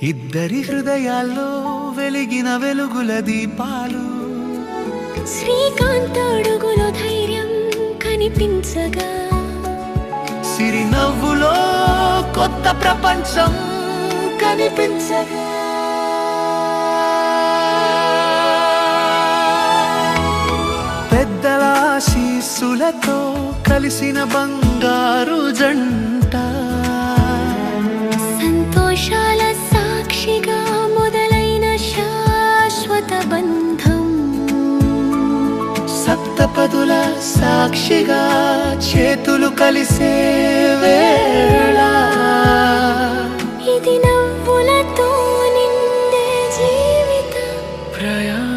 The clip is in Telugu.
ఇద్దరి హృదయాల్లో వెలిగిన వెలుగుల దీపాలు. శ్రీకాంత్ అడుగులో ధైర్యం కనిపించగా, సిరి నవ్వులో కొత్త ప్రపంచం కనిపించగా. పెద్దల ఆశీస్సులతో కలిసిన బంగారు జంట, సంతోషాల సాక్షిగా మొదలైన శాశ్వత బంధం. సప్తపదుల సాక్షిగా చేతులు కలిసే వేళ, ఇది నవ్వులతో నిండే జీవితం ప్రయాణం.